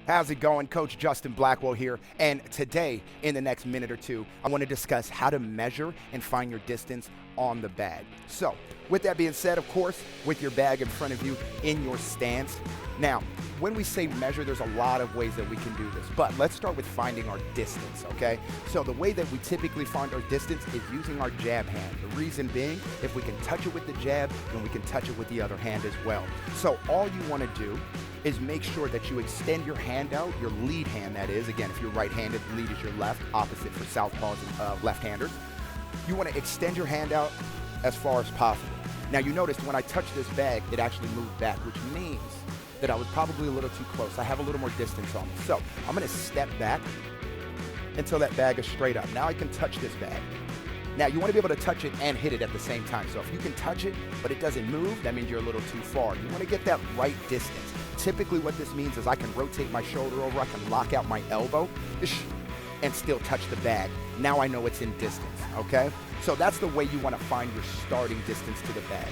How's it going? Coach Justin Blackwell here, and today, in the next minute or two, I want to discuss how to measure and find your distance on the bag. So, with that being said, of course, with your bag in front of you in your stance. Now, when we say measure, there's a lot of ways that we can do this, but let's start with finding our distance, okay? So the way that we typically find our distance is using our jab hand. The reason being, if we can touch it with the jab, then we can touch it with the other hand as well. So all you want to do is make sure that you extend your hand out, your lead hand that is. Again, if you're right-handed, lead is your left, opposite for southpaws and left-handers. You want to extend your hand out as far as possible. Now you noticed when I touched this bag, it actually moved back, which means that I was probably a little too close. I have a little more distance on me. So I'm gonna step back until that bag is straight up. Now I can touch this bag. Now you wanna be able to touch it and hit it at the same time. So if you can touch it, but it doesn't move, that means you're a little too far. You wanna get that right distance. Typically what this means is I can rotate my shoulder over, I can lock out my elbow, and still touch the bag. Now I know it's in distance, okay? So that's the way you wanna find your starting distance to the bag.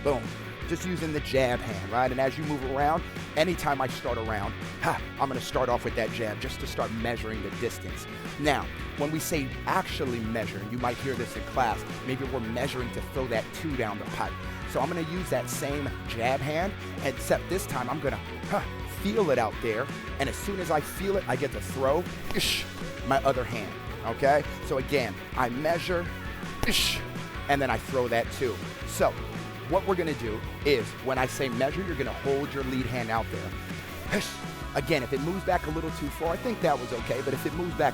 Boom. Just using the jab hand, right? And as you move around, anytime I start around, I'm gonna start off with that jab just to start measuring the distance. Now, when we say actually measure, and you might hear this in class, maybe we're measuring to throw that 2 down the pipe. So I'm gonna use that same jab hand, except this time I'm gonna feel it out there, and as soon as I feel it, I get to throw my other hand, okay? So again, I measure, and then I throw that 2. So, what we're gonna do is, when I say measure, you're gonna hold your lead hand out there. Again, if it moves back a little too far, I think that was okay, but if it moves back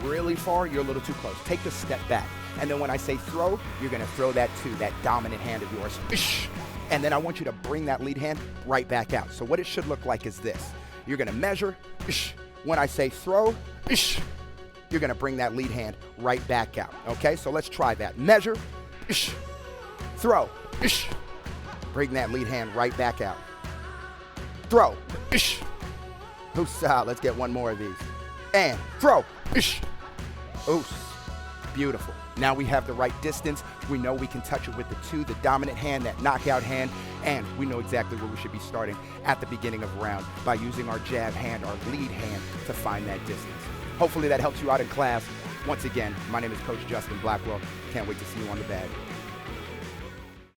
really far, you're a little too close. Take the step back. And then when I say throw, you're gonna throw that 2, that dominant hand of yours. And then I want you to bring that lead hand right back out. So what it should look like is this. You're gonna measure. When I say throw, you're gonna bring that lead hand right back out. Okay, so let's try that. Measure, throw. Bring that lead hand right back out. Throw. Let's get one more of these. And throw. Beautiful. Now we have the right distance. We know we can touch it with the 2, the dominant hand, that knockout hand, and we know exactly where we should be starting at the beginning of a round by using our jab hand, our lead hand, to find that distance. Hopefully that helps you out in class. Once again, my name is Coach Justin Blackwell. Can't wait to see you on the bag.